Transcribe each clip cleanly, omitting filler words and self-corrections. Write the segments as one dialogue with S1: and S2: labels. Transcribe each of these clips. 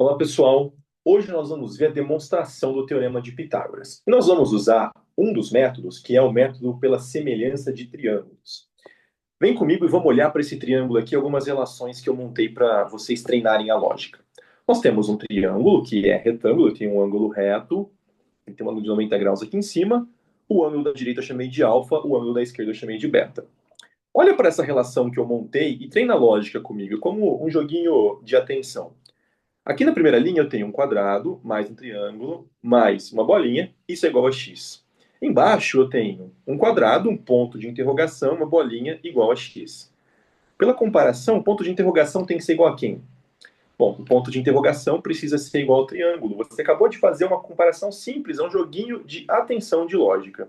S1: Olá, pessoal. Hoje nós vamos ver a demonstração do Teorema de Pitágoras. E nós vamos usar um dos métodos, que é o método pela semelhança de triângulos. Vem comigo e vamos olhar para esse triângulo aqui, algumas relações que eu montei para vocês treinarem a lógica. Nós temos um triângulo que é retângulo, tem um ângulo reto, tem um ângulo de 90 graus aqui em cima. O ângulo da direita eu chamei de alfa, o ângulo da esquerda eu chamei de beta. Olha para essa relação que eu montei e treina a lógica comigo, como um joguinho de atenção. Aqui na primeira linha eu tenho um quadrado, mais um triângulo, mais uma bolinha, isso é igual a x. Embaixo eu tenho um quadrado, um ponto de interrogação, uma bolinha igual a x. Pela comparação, o ponto de interrogação tem que ser igual a quem? Bom, o ponto de interrogação precisa ser igual ao triângulo. Você acabou de fazer uma comparação simples, é um joguinho de atenção de lógica.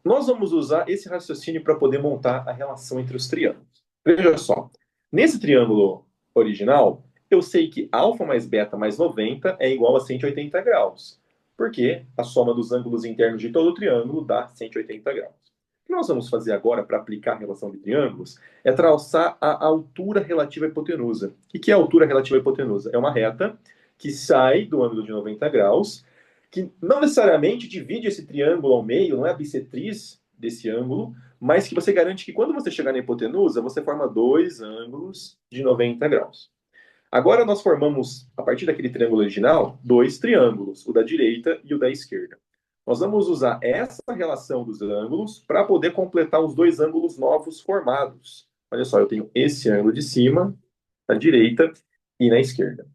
S1: Nós vamos usar esse raciocínio para poder montar a relação entre os triângulos. Veja só, nesse triângulo original, eu sei que alfa mais beta mais 90 é igual a 180 graus, porque a soma dos ângulos internos de todo o triângulo dá 180 graus. O que nós vamos fazer agora para aplicar a relação de triângulos é traçar a altura relativa à hipotenusa. O que é a altura relativa à hipotenusa? É uma reta que sai do ângulo de 90 graus, que não necessariamente divide esse triângulo ao meio, não é a bissetriz desse ângulo, mas que você garante que quando você chegar na hipotenusa, você forma dois ângulos de 90 graus. Agora nós formamos, a partir daquele triângulo original, dois triângulos, o da direita e o da esquerda. Nós vamos usar essa relação dos ângulos para poder completar os dois ângulos novos formados. Olha só, eu tenho esse ângulo de cima, na direita, e na esquerda.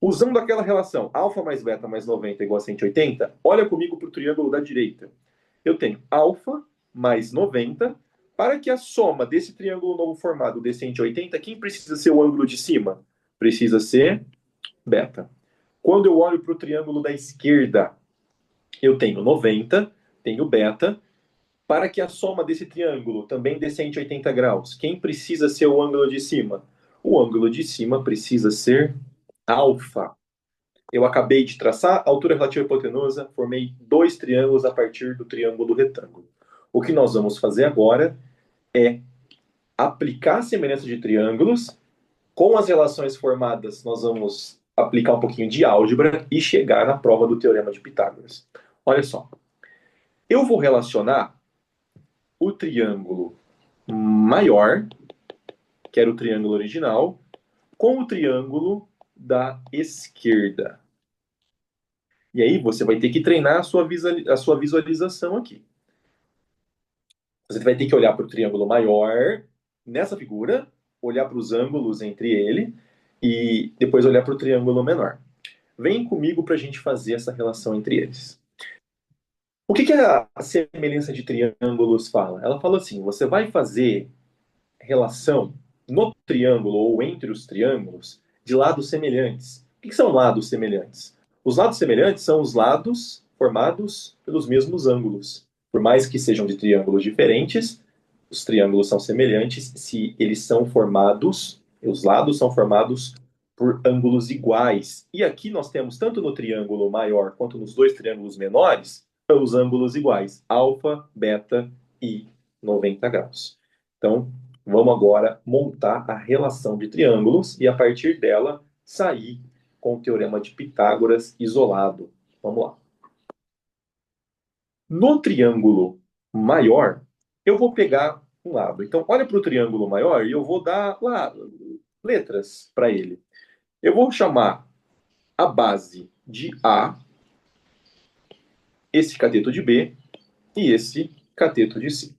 S1: Usando aquela relação alfa mais beta mais 90 igual a 180, olha comigo para o triângulo da direita. Eu tenho alfa mais 90. Para que a soma desse triângulo novo formado dê 180, quem precisa ser o ângulo de cima? Precisa ser beta. Quando eu olho para o triângulo da esquerda, eu tenho 90, tenho beta. Para que a soma desse triângulo também dê 180 graus, quem precisa ser o ângulo de cima? O ângulo de cima precisa ser alfa. Eu acabei de traçar a altura relativa à hipotenusa, formei dois triângulos a partir do triângulo do retângulo. O que nós vamos fazer agora é aplicar a semelhança de triângulos. Com as relações formadas, nós vamos aplicar um pouquinho de álgebra e chegar na prova do Teorema de Pitágoras. Olha só, eu vou relacionar o triângulo maior, que era o triângulo original, com o triângulo da esquerda. E aí você vai ter que treinar a sua visualização aqui. Você vai ter que olhar para o triângulo maior nessa figura, olhar para os ângulos entre ele e depois olhar para o triângulo menor. Vem comigo para a gente fazer essa relação entre eles. O que a semelhança de triângulos fala? Ela fala assim: você vai fazer relação no triângulo ou entre os triângulos de lados semelhantes. O que são lados semelhantes? Os lados semelhantes são os lados formados pelos mesmos ângulos. Por mais que sejam de triângulos diferentes, os triângulos são semelhantes se eles são formados, os lados são formados por ângulos iguais. E aqui nós temos, tanto no triângulo maior quanto nos dois triângulos menores, os ângulos iguais, alfa, beta e 90 graus. Então, vamos agora montar a relação de triângulos e, a partir dela, sair com o teorema de Pitágoras isolado. Vamos lá. No triângulo maior, eu vou pegar um lado. Então, olha para o triângulo maior e eu vou dar lá letras para ele. Eu vou chamar a base de A, esse cateto de B e esse cateto de C.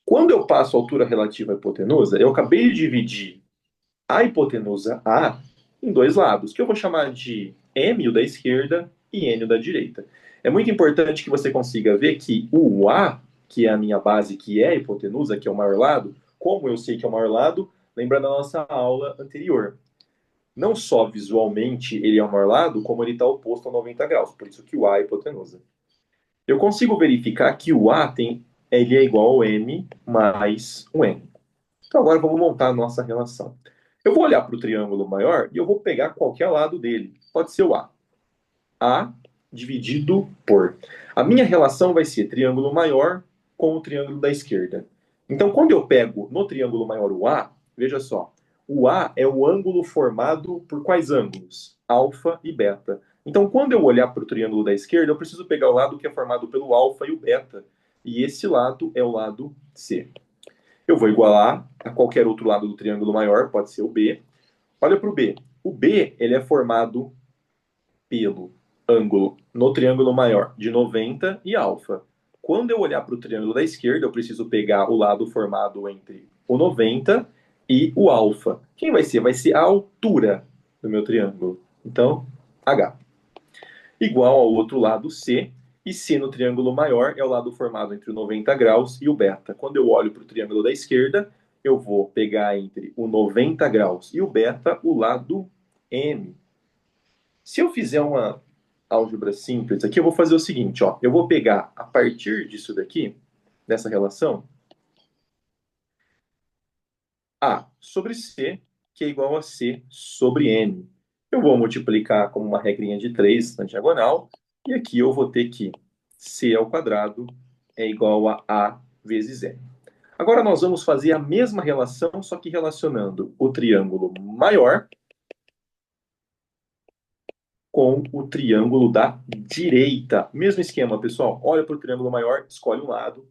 S1: Quando eu passo a altura relativa à hipotenusa, eu acabei de dividir a hipotenusa A em dois lados, que eu vou chamar de M, o da esquerda, e N, o da direita. É muito importante que você consiga ver que o A, que é a minha base, que é a hipotenusa, que é o maior lado, como eu sei que é o maior lado, lembra da nossa aula anterior. Não só visualmente ele é o maior lado, como ele está oposto a 90 graus, por isso que o A é a hipotenusa. Eu consigo verificar que o A ele é igual ao M mais o N. Então agora vamos montar a nossa relação. Eu vou olhar para o triângulo maior e eu vou pegar qualquer lado dele. Pode ser o A. A dividido por. A minha relação vai ser triângulo maior com o triângulo da esquerda. Então, quando eu pego no triângulo maior o A, veja só, o A é o ângulo formado por quais ângulos? alfa e beta. Então, quando eu olhar para o triângulo da esquerda, eu preciso pegar o lado que é formado pelo alfa e o beta. E esse lado é o lado C. Eu vou igualar a qualquer outro lado do triângulo maior, pode ser o B. Olha para o B. O B ele é formado pelo ângulo no triângulo maior de 90 e alfa. Quando eu olhar para o triângulo da esquerda, eu preciso pegar o lado formado entre o 90 e o alfa. Quem vai ser? Vai ser a altura do meu triângulo. Então, H. Igual ao outro lado, C. E C no triângulo maior é o lado formado entre o 90 graus e o beta. Quando eu olho para o triângulo da esquerda, eu vou pegar entre o 90 graus e o beta o lado M. Se eu fizer uma álgebra simples aqui, eu vou fazer o seguinte, ó. Eu vou pegar a partir disso daqui, dessa relação, A sobre C, que é igual a C sobre N. Eu vou multiplicar como uma regrinha de 3 na diagonal, e aqui eu vou ter que C ao quadrado é igual a vezes N. Agora nós vamos fazer a mesma relação, só que relacionando o triângulo maior com o triângulo da direita. Mesmo esquema, pessoal. Olha para o triângulo maior, escolhe um lado.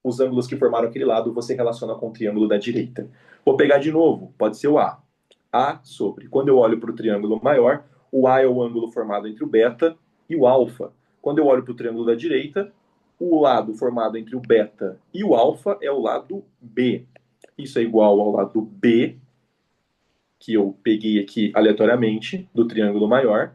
S1: Os ângulos que formaram aquele lado você relaciona com o triângulo da direita. Vou pegar de novo, pode ser o A. A sobre. Quando eu olho para o triângulo maior, o A é o ângulo formado entre o beta e o alfa. Quando eu olho para o triângulo da direita, o lado formado entre o beta e o alfa é o lado B. Isso é igual ao lado B, que eu peguei aqui aleatoriamente, do triângulo maior.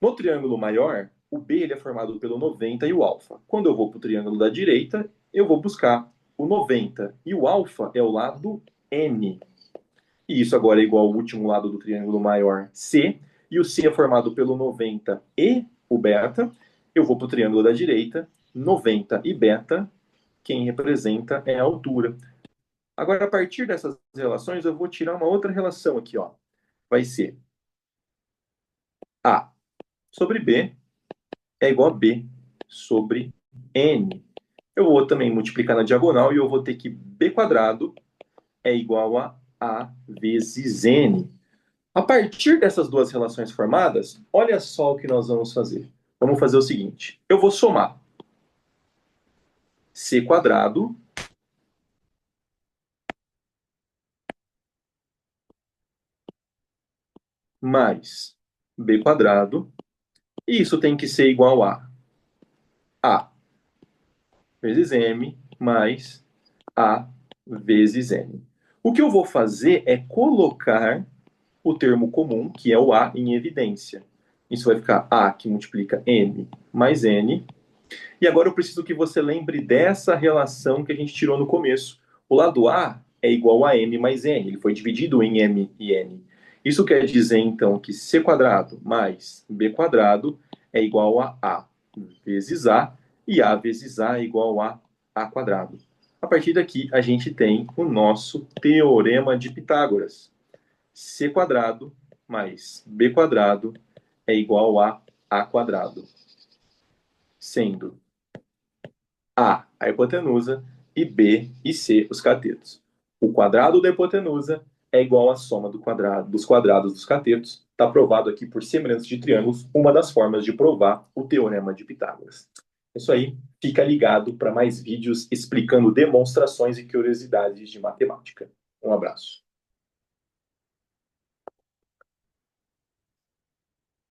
S1: No triângulo maior, o B ele é formado pelo 90 e o alfa. Quando eu vou para o triângulo da direita, eu vou buscar o 90 e o alfa é o lado N. E isso agora é igual ao último lado do triângulo maior, C. E o C é formado pelo 90 e o beta. Eu vou para o triângulo da direita, 90 e beta, quem representa é a altura. Agora, a partir dessas relações, eu vou tirar uma outra relação aqui, ó. Vai ser A sobre B é igual a B sobre N. Eu vou também multiplicar na diagonal e eu vou ter que B quadrado é igual a A vezes N. A partir dessas duas relações formadas, olha só o que nós vamos fazer. Vamos fazer o seguinte. Eu vou somar C quadrado mais B quadrado. E isso tem que ser igual a vezes M mais A vezes N. O que eu vou fazer é colocar o termo comum, que é o A, em evidência. Isso vai ficar A, que multiplica M mais N. E agora eu preciso que você lembre dessa relação que a gente tirou no começo. O lado A é igual a M mais N. Ele foi dividido em M e N. Isso quer dizer, então, que C quadrado mais B quadrado é igual a vezes A, e A vezes A é igual a quadrado. A partir daqui, a gente tem o nosso teorema de Pitágoras. C quadrado mais B quadrado é igual a quadrado, sendo a hipotenusa e B e C os catetos. O quadrado da hipotenusa é igual à soma dos quadrados dos catetos. Está provado aqui por semelhança de triângulos, uma das formas de provar o teorema de Pitágoras. É isso aí, fica ligado para mais vídeos explicando demonstrações e curiosidades de matemática. Um abraço.